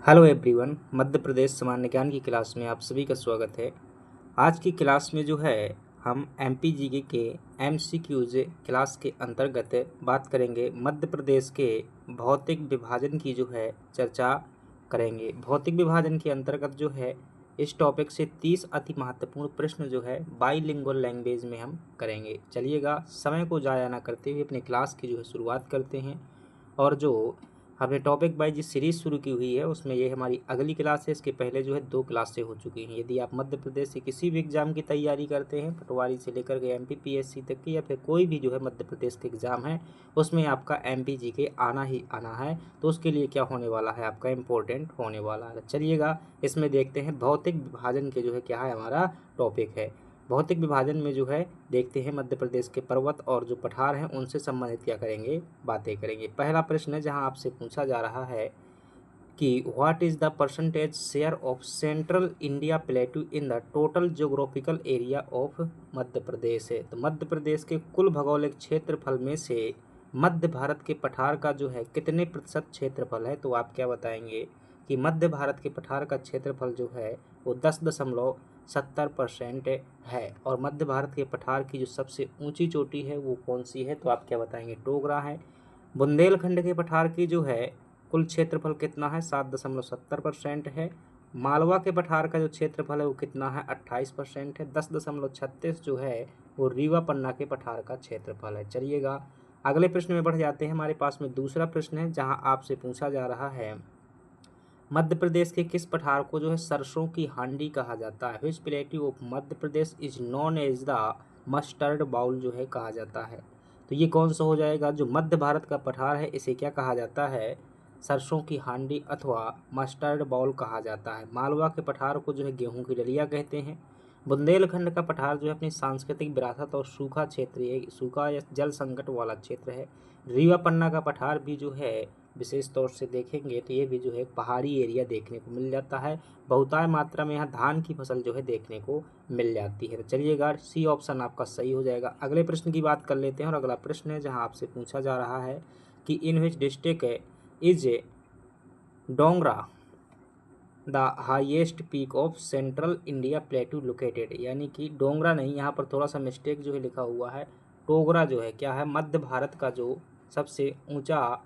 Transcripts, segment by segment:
Hello everyone, Madhya Pradesh सामान्य ज्ञान की क्लास में आप सभी का स्वागत है। आज की क्लास में जो है हम एमपीजीके के एमसीक्यूज क्लास के अंतर्गत बात करेंगे। मध्य प्रदेश के भौतिक विभाजन की जो है चर्चा करेंगे। भौतिक विभाजन के अंतर्गत जो है इस टॉपिक से 30 अति महत्वपूर्ण प्रश्न जो है बाईलिंगुअल लैंग्वेज में हम करेंगे। चलिएगा, समय को ज़ाया ना करते हुए अपनी क्लास की जो है शुरुआत करते हैं। और जो हमने टॉपिक वाइज सीरीज शुरू की हुई है उसमें ये हमारी अगली क्लास है। इसके पहले जो है 2 क्लासें हो चुकी हैं। यदि आप मध्य प्रदेश से किसी भी एग्जाम की तैयारी करते हैं, पटवारी से लेकर के एमपीपीएससी तक की, या फिर कोई भी जो है मध्य प्रदेश के एग्जाम है उसमें आपका एमपीजीके आना ही आना है, तो उसके लिए क्या होने वाला है, आपका इम्पोर्टेंट होने वाला है। चलिएगा, इसमें देखते हैं भौतिक विभाजन के जो है क्या है हमारा टॉपिक है। भौतिक विभाजन में जो है देखते हैं मध्य प्रदेश के पर्वत और जो पठार हैं उनसे संबंधित क्या करेंगे, बातें करेंगे। पहला प्रश्न है जहां आपसे पूछा जा रहा है कि what is the percentage share of central India plateau in the total geographical area of Madhya Pradesh है। तो मध्य प्रदेश के कुल भौगोलिक क्षेत्रफल में से मध्य भारत के पठार का जो है कितने प्रतिशत क्षेत्रफल है, तो आप क्या बताएंगे कि मध्य भारत के पठार का क्षेत्रफल जो है वो 10.70% है। और मध्य भारत के पठार की जो सबसे ऊंची चोटी है वो कौन सी है, तो आप क्या बताएंगे, टोगरा है। बुंदेलखंड के पठार की जो है कुल क्षेत्रफल कितना है, 7.70% है। मालवा के पठार का जो क्षेत्रफल है वो कितना है, 28% है। 10.36 जो है वो रीवा पन्ना के पठार का क्षेत्रफल है। चलिएगा, अगले प्रश्न में बढ़ जाते हैं। हमारे पास में दूसरा प्रश्न है जहां आपसे पूछा जा रहा है मध्य प्रदेश के किस पठार को जो है सरसों की हांडी कहा जाता है। Which plateau of Madhya Pradesh is known as the mustard bowl जो है कहा जाता है। तो ये कौन सा हो जाएगा, जो मध्य भारत का पठार है इसे क्या कहा जाता है, सरसों की हांडी अथवा मस्टर्ड बाउल कहा जाता है। मालवा के पठार को जो है गेहूं की डलिया कहते हैं। बुंदेलखंड का पठार जो है अपनी सांस्कृतिक विरासत और सूखा क्षेत्र, सूखा या जल संकट वाला क्षेत्र है। रीवा पन्ना का पठार भी जो है विशेष तौर से देखेंगे तो ये भी जो है पहाड़ी एरिया देखने को मिल जाता है। बहुताय मात्रा में यहाँ धान की फसल जो है देखने को मिल जाती है। तो चलिएगा, सी ऑप्शन आपका सही हो जाएगा। अगले प्रश्न की बात कर लेते हैं और अगला प्रश्न है जहाँ आपसे पूछा जा रहा है कि in which district is Dongra the highest peak of central India plateau located. यानी कि डोंगरा नहीं, यहाँ पर थोड़ा सा मिस्टेक जो है लिखा हुआ है। टोगरा जो है क्या है, मध्य भारत का जो सबसे ऊंचा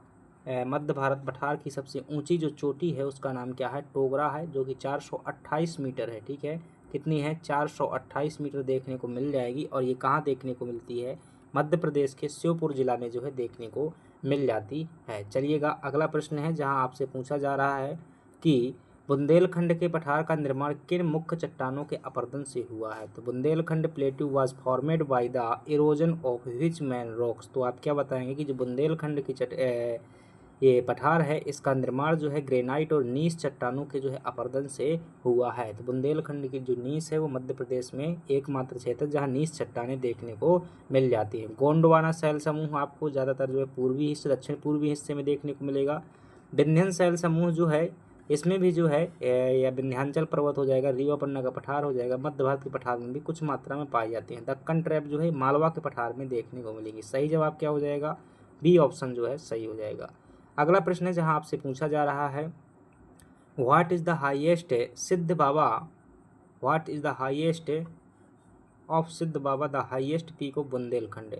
मध्य भारत पठार की सबसे ऊंची जो चोटी है उसका नाम क्या है, टोगरा है, जो कि 428 मीटर है। ठीक है, कितनी है, 428 मीटर देखने को मिल जाएगी। और ये कहाँ देखने को मिलती है, मध्य प्रदेश के श्योपुर जिला में जो है देखने को मिल जाती है। चलिएगा, अगला प्रश्न है जहाँ आपसे पूछा जा रहा है कि बुंदेलखंड के पठार का निर्माण किन मुख्य चट्टानों के अपरदन से हुआ है। तो Bundelkhand plateau was formed by the erosion of which man rocks. तो आप क्या बताएंगे कि जो बुंदेलखंड की ये पठार है इसका निर्माण जो है ग्रेनाइट और नीस चट्टानों के जो है अपरदन से हुआ है। तो बुंदेलखंड की जो नीस है वो मध्य प्रदेश में एकमात्र क्षेत्र जहाँ नीस चट्टानें देखने को मिल जाती हैं। गोंडवाना शैल समूह आपको ज़्यादातर जो है पूर्वी हिस्से, दक्षिण पूर्वी हिस्से में देखने को मिलेगा। विंध्यन शैल समूह जो है इसमें भी जो है या विंध्याचल पर्वत हो जाएगा, रीवा पन्ना का पठार हो जाएगा, मध्य भारत के पठार में भी कुछ मात्रा में पाई जाती हैं। दक्कन ट्रैप जो है मालवा के पठार में देखने को मिलेगी। सही जवाब क्या हो जाएगा, बी ऑप्शन जो है सही हो जाएगा। अगला प्रश्न है जहां आपसे पूछा जा रहा है what is the highest Siddh Baba, what is the highest of Siddh Baba the highest peak of Bundelkhand.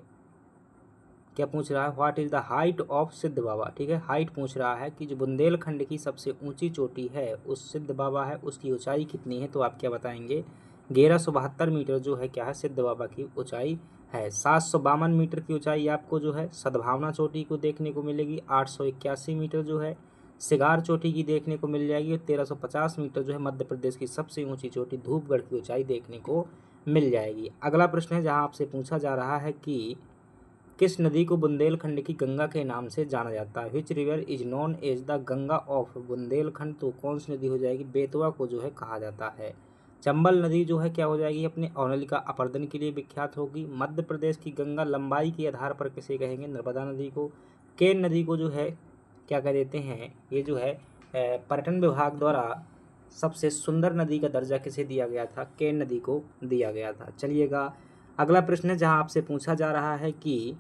क्या पूछ रहा है, what is the height of Siddh Baba. ठीक है, हाइट पूछ रहा है कि जो बुंदेलखंड की सबसे ऊंची चोटी है उस सिद्ध बाबा है उसकी ऊंचाई कितनी है, तो आप क्या बताएंगे, 1172 मीटर जो है क्या है सिद्ध बाबा की ऊंचाई है। 752 मीटर की ऊंचाई आपको जो है सद्भावना चोटी को देखने को मिलेगी। 881 मीटर जो है सिगार चोटी की देखने को मिल जाएगी। 1350 मीटर जो है मध्य प्रदेश की सबसे ऊंची चोटी धूपगढ़ की ऊंचाई देखने को मिल जाएगी। अगला प्रश्न है जहाँ आपसे पूछा जा रहा है कि किस नदी को बुंदेलखंड की गंगा के नाम से जाना जाता है। Which river is known as the Ganga of Bundelkhand. तो कौन सी नदी हो जाएगी, बेतवा को जो है कहा जाता है। चंबल नदी जो है क्या हो जाएगी, अपने अवनलिका अपरदन के लिए विख्यात होगी। मध्य प्रदेश की गंगा लंबाई के आधार पर किसे कहेंगे, नर्मदा नदी को। केन नदी को जो है क्या कह देते हैं, ये जो है पर्यटन विभाग द्वारा सबसे सुंदर नदी का दर्जा किसे दिया गया था, केन नदी को दिया गया था। चलिएगा, अगला प्रश्न है जहाँ आपसे पूछा जा रहा है कि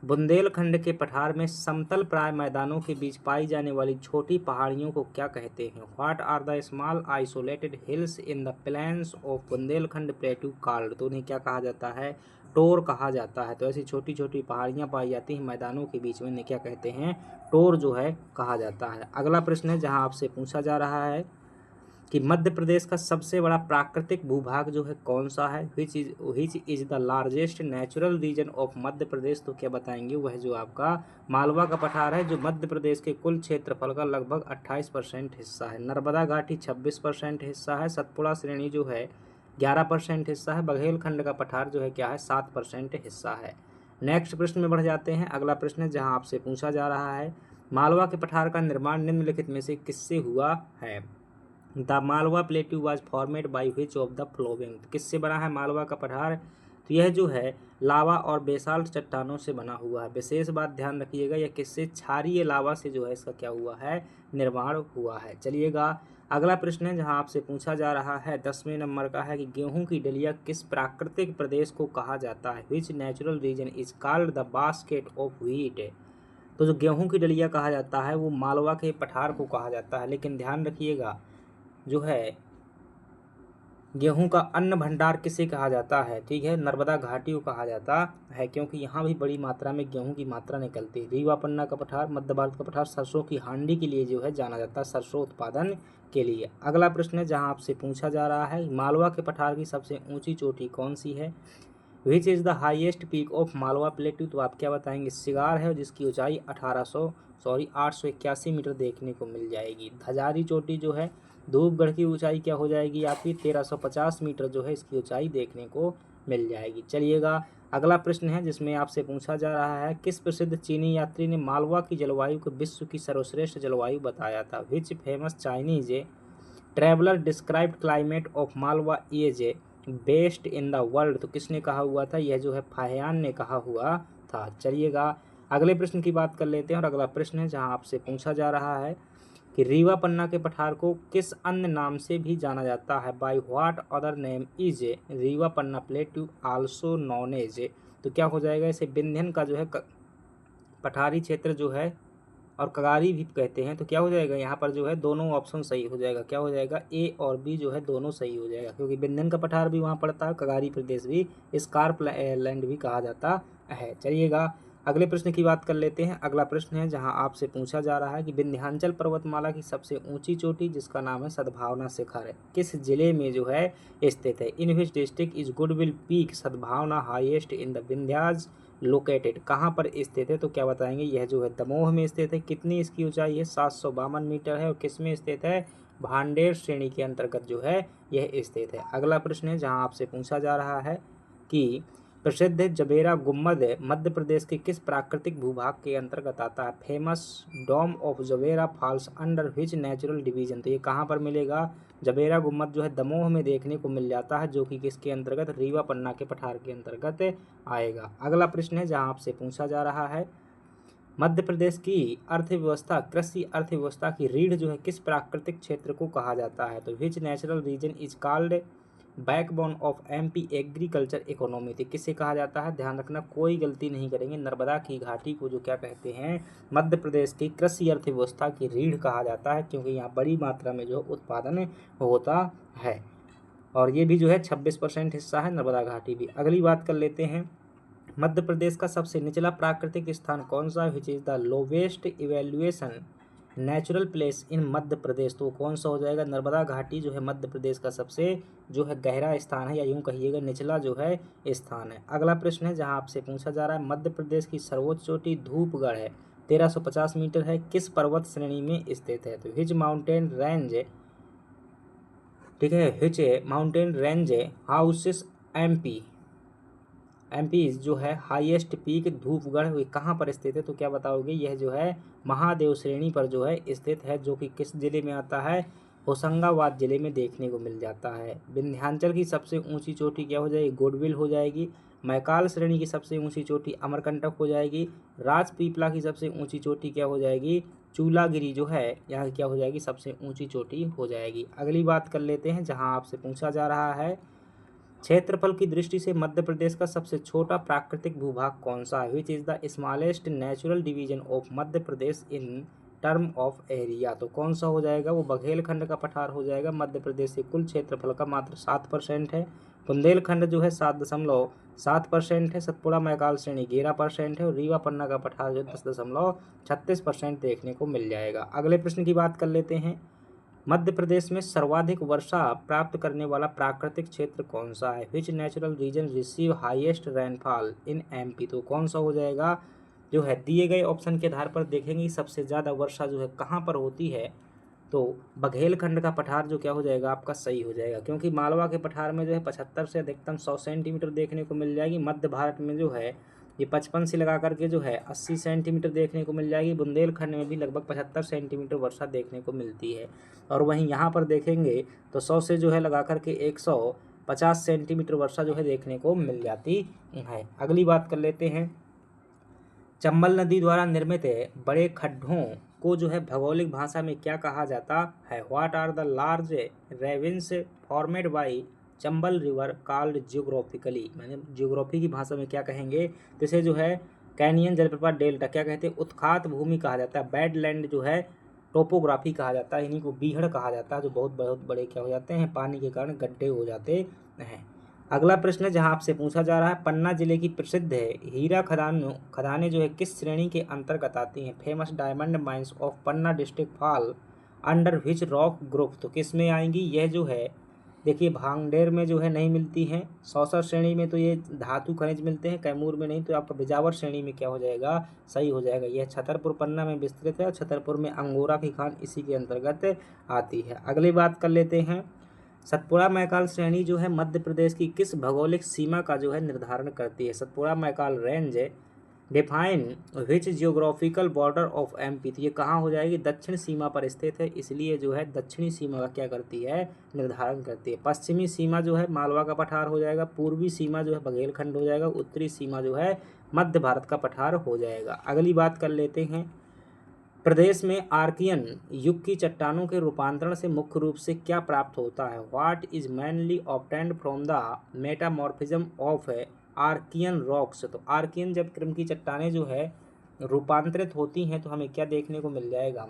बुंदेलखंड के पठार में समतल प्राय मैदानों के बीच पाई जाने वाली छोटी पहाड़ियों को क्या कहते हैं? What are the small isolated hills in the plains of Bundelkhand plateau called? तो उन्हें क्या कहा जाता है? टोर कहा जाता है। तो ऐसी छोटी छोटी पहाड़ियाँ पाई जाती हैं मैदानों के बीच में, इन्हें क्या कहते हैं? टोर जो है कहा जाता है। अगला प्रश्न है जहाँ आपसे पूछा जा रहा है कि मध्य प्रदेश का सबसे बड़ा प्राकृतिक भूभाग जो है कौन सा है? Which is the largest natural region of Madhya Pradesh? तो क्या बताएंगे? वह जो आपका मालवा का पठार है, जो मध्य प्रदेश के कुल क्षेत्रफल का लगभग 28% हिस्सा है। नर्मदा घाटी 26% हिस्सा है। सतपुड़ा श्रेणी जो है 11% हिस्सा है। बघेलखंड का पठार जो है क्या है? 7% हिस्सा है। नेक्स्ट प्रश्न में बढ़ जाते हैं। अगला प्रश्न है जहाँ आपसे पूछा जा रहा है मालवा के पठार का निर्माण निम्नलिखित में से किससे हुआ है? The Malwa plateau was formed by which of the flowing? किससे बना है मालवा का पठार? तो यह जो है लावा और बेसाल्ट चट्टानों से बना हुआ है। विशेष बात ध्यान रखिएगा, यह किससे? क्षारीय लावा से जो है इसका क्या हुआ है? निर्माण हुआ है। चलिएगा अगला प्रश्न है जहां आपसे पूछा जा रहा है 10वें नंबर का है कि गेहूं की डलिया किस प्राकृतिक प्रदेश को कहा जाता है? Which natural region is called the basket of wheat? तो जो गेहूं की डलिया कहा जाता है वो मालवा के पठार को कहा जाता है। लेकिन ध्यान रखिएगा जो है गेहूं का अन्न भंडार किसे कहा जाता है? ठीक है, नर्मदा घाटी को कहा जाता है, क्योंकि यहाँ भी बड़ी मात्रा में गेहूं की मात्रा निकलती है। रीवा पन्ना का पठार, मध्य भारत का पठार सरसों की हांडी के लिए जो है जाना जाता है, सरसों उत्पादन के लिए। अगला प्रश्न है जहाँ आपसे पूछा जा रहा है मालवा के पठार की सबसे ऊंची चोटी कौन सी है? Which is the highest peak of Malwa plateau? तो आप क्या बताएंगे? सिगार है, जिसकी ऊंचाई 881 मीटर देखने को मिल जाएगी। धजारी चोटी जो है धूपगढ़ की ऊंचाई क्या हो जाएगी आपकी? 1350 मीटर जो है इसकी ऊंचाई देखने को मिल जाएगी। चलिएगा अगला प्रश्न है जिसमें आपसे पूछा जा रहा है किस प्रसिद्ध चीनी यात्री ने मालवा की जलवायु को विश्व की सर्वश्रेष्ठ जलवायु बताया था? Which famous Chinese traveller described climate of Malwa as best in the world? तो किसने कहा हुआ था? यह जो है फाहियान ने कहा हुआ था। चलिएगा अगले प्रश्न की बात कर लेते हैं। और अगला प्रश्न है जहां आपसे पूछा जा रहा है कि रीवा पन्ना के पठार को किस अन्य नाम से भी जाना जाता है? By what other name is Rewa Panna plateau also known as? तो क्या हो जाएगा? इसे विंध्यन का जो है पठारी क्षेत्र जो है और कगारी भी कहते हैं। तो क्या हो जाएगा यहाँ पर जो है दोनों ऑप्शन सही हो जाएगा। क्या हो जाएगा? ए और बी जो है दोनों सही हो जाएगा, क्योंकि विंध्यन का पठार भी वहाँ पड़ता है, कगारी प्रदेश भी स्कार्प लैंड भी कहा जाता है। चलिएगा अगले प्रश्न की बात कर लेते हैं। अगला प्रश्न है जहां आपसे पूछा जा रहा है कि विंध्याचल पर्वतमाला की सबसे ऊंची चोटी जिसका नाम है सद्भावना शिखर है किस जिले में जो है स्थित है? In which district is goodwill peak Sadbhavna highest in the Vindhyas located? कहाँ पर स्थित है? तो क्या बताएंगे? यह जो है दमोह में स्थित है। कितनी इसकी ऊंचाई है? 752 मीटर है। और किस में स्थित है? भांडेर श्रेणी के अंतर्गत जो है यह स्थित है। अगला प्रश्न है जहां आपसे पूछा जा रहा है कि प्रसिद्ध जबेरा गुम्बद मध्य प्रदेश के किस प्राकृतिक भूभाग के अंतर्गत आता है? Famous dome of Jabera falls under which natural division? तो ये कहाँ पर मिलेगा? जबेरा गुम्बद जो है दमोह में देखने को मिल जाता है, जो कि किसके अंतर्गत? रीवा पन्ना के पठार के अंतर्गत आएगा। अगला प्रश्न है जहाँ आपसे पूछा जा रहा है मध्य प्रदेश की अर्थव्यवस्था, कृषि अर्थव्यवस्था की रीढ़ जो है किस प्राकृतिक क्षेत्र को कहा जाता है? तो which natural region is called backbone of MP agriculture economy? तो किसे कहा जाता है? ध्यान रखना, कोई गलती नहीं करेंगे। नर्मदा की घाटी को जो क्या कहते हैं? मध्य प्रदेश की कृषि अर्थव्यवस्था की रीढ़ कहा जाता है, क्योंकि यहाँ बड़ी मात्रा में जो उत्पादन होता है। और ये भी जो है 26% हिस्सा है नर्मदा घाटी भी। अगली बात कर लेते हैं मध्य प्रदेश का सबसे निचला प्राकृतिक स्थान कौन सा? Which is the lowest elevation natural place in Madhya Pradesh? तो कौन सा हो जाएगा? नर्मदा घाटी जो है मध्य प्रदेश का सबसे जो है गहरा स्थान है, या यूं कहिएगा निचला जो है स्थान है। अगला प्रश्न है जहां आपसे पूछा जा रहा है मध्य प्रदेश की सर्वोच्च चोटी धूपगढ़ है, 1350 मीटर है, किस पर्वत श्रेणी में स्थित है? तो हिज माउंटेन रेंज, ठीक है, hitch mountain range houses MP जो है हाईएस्ट पीक धूपगढ़ कहाँ पर स्थित है? तो क्या बताओगे? यह जो है महादेव श्रेणी पर जो है स्थित है, जो कि किस जिले में आता है? होशंगाबाद जिले में देखने को मिल जाता है। विंध्याचल की सबसे ऊंची चोटी क्या हो जाएगी? गुडविल हो जाएगी। मैकाल श्रेणी की सबसे ऊंची चोटी अमरकंटक हो जाएगी। राजपीपला की सबसे ऊंची चोटी क्या हो जाएगी? चूलागिरी जो है यहाँ क्या हो जाएगी? सबसे ऊंची चोटी हो जाएगी। अगली बात कर लेते हैं जहाँ आपसे पूछा जा रहा है क्षेत्रफल की दृष्टि से मध्य प्रदेश का सबसे छोटा प्राकृतिक भूभाग कौन सा है? Which is the smallest natural division of Madhya Pradesh in term of area? तो कौन सा हो जाएगा? वो बघेलखंड का पठार हो जाएगा। मध्य प्रदेश के कुल क्षेत्रफल का मात्र 7% है। बुंदेलखंड जो है 7.7% है। सतपुड़ा मैकाल श्रेणी 11% है और रीवा पन्ना का पठार जो 10.36% देखने को मिल जाएगा। अगले प्रश्न की बात कर लेते हैं। मध्य प्रदेश में सर्वाधिक वर्षा प्राप्त करने वाला प्राकृतिक क्षेत्र कौन सा है? Which natural region receive highest rainfall in MP? तो कौन सा हो जाएगा? जो है दिए गए ऑप्शन के आधार पर देखेंगे सबसे ज़्यादा वर्षा जो है कहाँ पर होती है, तो बघेलखंड का पठार जो क्या हो जाएगा आपका सही हो जाएगा, क्योंकि मालवा के पठार में जो है 75 से अधिकतम 100 सेंटीमीटर देखने को मिल जाएगी। मध्य भारत में जो है ये 55 से लगा करके जो है 80 सेंटीमीटर देखने को मिल जाएगी। बुंदेलखंड में भी लगभग 75 सेंटीमीटर वर्षा देखने को मिलती है। और वहीं यहाँ पर देखेंगे तो 100 से जो है लगा करके 150 सेंटीमीटर वर्षा जो है देखने को मिल जाती है। अगली बात कर लेते हैं। चंबल नदी द्वारा निर्मित बड़े खड्डों को जो है भौगोलिक भाषा में क्या कहा जाता है? What are the large ravines formed by Chambal river called geographically? मैंने जियोग्राफी की भाषा में क्या कहेंगे? जैसे जो है कैनियन, जलप्रपात, डेल्टा क्या कहते हैं? उत्खात भूमि कहा जाता है। बैडलैंड जो है टोपोग्राफी कहा जाता है। इन्हीं को बीहड़ कहा जाता है, जो बहुत बहुत बड़े क्या हो जाते हैं, पानी के कारण गड्ढे हो जाते हैं। अगला प्रश्न जहां आपसे पूछा जा रहा है, पन्ना जिले की प्रसिद्ध है हीरा खदानें जो है किस श्रेणी के अंतर्गत आती हैं? Famous diamond mines of Panna district fall under which rock group? तो किस में आएंगी? यह जो है देखिए भांगडेर में जो है नहीं मिलती हैं। सौसा श्रेणी में तो ये धातु खनिज मिलते हैं, कैमूर में नहीं। तो आपका बिजावर श्रेणी में क्या हो जाएगा? सही हो जाएगा। यह छतरपुर पन्ना में विस्तृत है और छतरपुर में अंगोरा की खान इसी के अंतर्गत आती है। अगली बात कर लेते हैं। सतपुड़ा मैकाल श्रेणी जो है मध्य प्रदेश की किस भौगोलिक सीमा का जो है निर्धारण करती है? Satpura Maikal range define which geographical border of MP? तो ये कहाँ हो जाएगी? दक्षिण सीमा पर स्थित है, इसलिए जो है दक्षिणी सीमा का क्या करती है? निर्धारण करती है। पश्चिमी सीमा जो है मालवा का पठार हो जाएगा। पूर्वी सीमा जो है बघेलखंड हो जाएगा। उत्तरी सीमा जो है मध्य भारत का पठार हो जाएगा। अगली बात कर लेते हैं। प्रदेश में आर्कियन युग की चट्टानों के रूपांतरण से मुख्य रूप से क्या प्राप्त होता है? What is mainly obtained from the metamorphism of Archaean rocks? तो आर्कियन जब क्रम की चट्टानें जो है रूपांतरित होती हैं तो हमें क्या देखने को मिल जाएगा?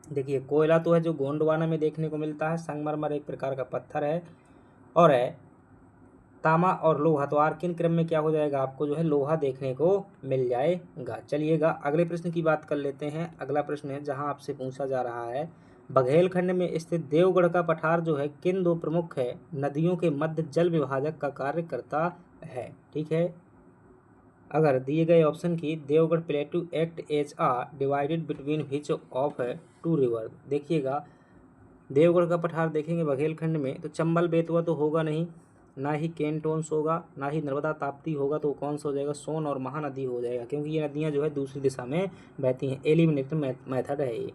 देखिए कोयला तो है जो गोंडवाना में देखने को मिलता है। संगमरमर एक प्रकार का पत्थर है और है तांबा और लोहा। तो आर्कियन क्रम में क्या हो जाएगा? आपको जो है लोहा देखने को मिल जाएगा। चलिएगा अगले प्रश्न की बात कर लेते हैं। अगला प्रश्न है जहां आपसे पूछा जा रहा है, बघेलखंड में स्थित देवगढ़ का पठार जो है किन दो प्रमुख नदियों के मध्य जल विभाजक का कार्य करता है? ठीक है, अगर दिए गए ऑप्शन की Deogarh plateau act as a divided between which of two river? देखिएगा देवगढ़ का पठार देखेंगे बघेलखंड में तो चंबल बेतवा तो होगा नहीं, ना ही केंटोन्स होगा, ना ही नर्मदा ताप्ती होगा। तो कौन सा हो जाएगा? सोन और महानदी हो जाएगा, क्योंकि ये नदियां जो है दूसरी दिशा में बहती हैं। एलिमिनेशन मेथड है ये।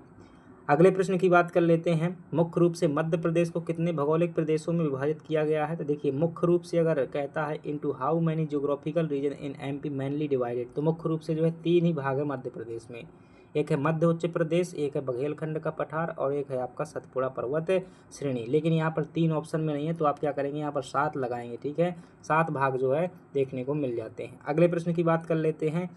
अगले प्रश्न की बात कर लेते हैं। मुख्य रूप से मध्य प्रदेश को कितने भौगोलिक प्रदेशों में विभाजित किया गया है? तो देखिए मुख्य रूप से अगर कहता है into how many geographical region in MP mainly divided, तो मुख्य रूप से जो है 3 ही भाग है मध्य प्रदेश में। एक है मध्य उच्च प्रदेश, एक है बघेलखंड का पठार और एक है आपका सतपुड़ा पर्वत श्रेणी। लेकिन यहाँ पर 3 ऑप्शन में नहीं है, तो आप क्या करेंगे? यहाँ पर 7 लगाएंगे। ठीक है, 7 भाग जो है देखने को मिल जाते हैं। अगले प्रश्न की बात कर लेते हैं।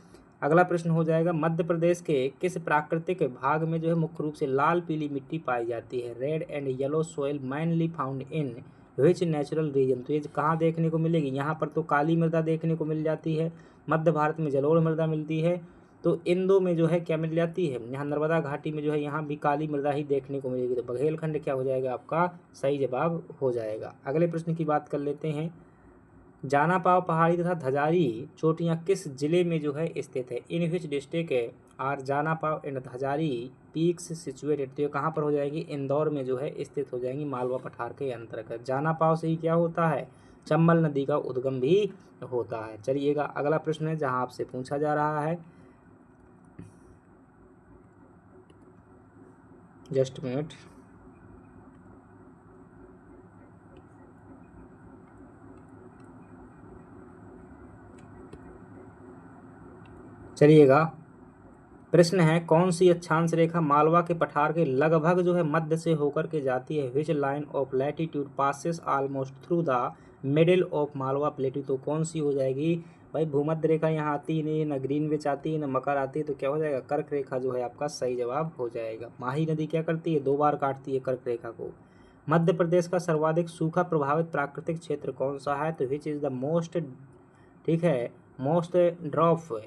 अगला प्रश्न हो जाएगा, मध्य प्रदेश के किस प्राकृतिक भाग में जो है मुख्य रूप से लाल पीली मिट्टी पाई जाती है? Red and yellow soil mainly found in which natural region? तो ये कहाँ देखने को मिलेगी? यहाँ पर तो काली मृदा देखने को मिल जाती है। मध्य भारत में जलोढ़ मृदा मिलती है। तो इन दो में जो है क्या मिल जाती है? यहाँ नर्मदा घाटी में जो है यहाँ भी काली मृदा ही देखने को मिलेगी। तो बघेलखंड क्या हो जाएगा? आपका सही जवाब हो जाएगा। अगले प्रश्न की बात कर लेते हैं। जाना पाव पहाड़ी तथा धजारी चोटियाँ किस जिले में जो है स्थित है? इन विच डिस्ट्रिक्ट आर जाना पाव एंड धजारी पीक्स सिचुएटेड? तो ये कहाँ पर हो जाएगी? इंदौर में जो है स्थित हो जाएंगी, मालवा पठार के अंतर्गत। जाना पाव से ही क्या होता है? चंबल नदी का उद्गम भी होता है। चलिएगा अगला प्रश्न है जहाँ आपसे पूछा जा रहा है, जस्ट मिनट। चलिएगा प्रश्न है, कौन सी अक्षांश रेखा मालवा के पठार के लगभग जो है मध्य से होकर के जाती है? Which line of latitude passes almost through the middle of Malwa प्लेटू, तो कौन सी हो जाएगी भाई? भूमध्य रेखा यहाँ आती ही नहीं, ना ग्रीनविच आती है, ना मकर आती है, तो क्या हो जाएगा? कर्क रेखा जो है आपका सही जवाब हो जाएगा। माही नदी क्या करती है? 2 बार काटती है कर्क रेखा को। मध्य प्रदेश का सर्वाधिक सूखा प्रभावित प्राकृतिक क्षेत्र कौन सा है? तो विच इज द मोस्ट, ठीक है, मोस्ट ड्रॉप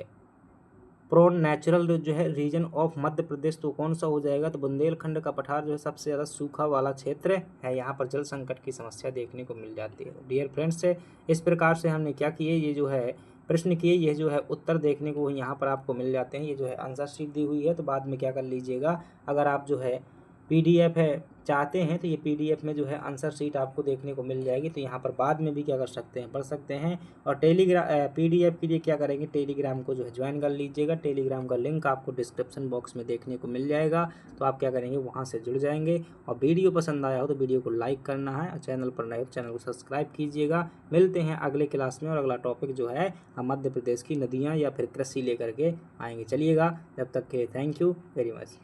प्रोन नेचुरल जो है रीजन ऑफ मध्य प्रदेश, तो कौन सा हो जाएगा? तो बुंदेलखंड का पठार जो है सबसे ज़्यादा सूखा वाला क्षेत्र है। यहाँ पर जल संकट की समस्या देखने को मिल जाती है। डियर फ्रेंड्स, इस प्रकार से हमने क्या किए, ये जो है प्रश्न किए, ये जो है उत्तर देखने को यहाँ पर आपको मिल जाते हैं। ये जो है आंसर शीट दी हुई है, तो बाद में क्या कर लीजिएगा, अगर आप जो है PDF है चाहते हैं तो ये PDF में जो है आंसर शीट आपको देखने को मिल जाएगी, तो यहाँ पर बाद में भी क्या कर सकते हैं, पढ़ सकते हैं। और PDF के लिए क्या करेंगे, टेलीग्राम को जो है ज्वाइन कर लीजिएगा। टेलीग्राम का लिंक आपको डिस्क्रिप्शन बॉक्स में देखने को मिल जाएगा, तो आप क्या करेंगे, वहाँ से जुड़ जाएंगे। और वीडियो पसंद आया हो तो वीडियो को लाइक करना है, और चैनल पर नए हो तो चैनल को सब्सक्राइब कीजिएगा। मिलते हैं अगले क्लास में, और अगला टॉपिक जो है हम मध्य प्रदेश की नदियाँ या फिर कृषि लेकर के आएंगे। चलिएगा, जब तक के थैंक यू वेरी मच।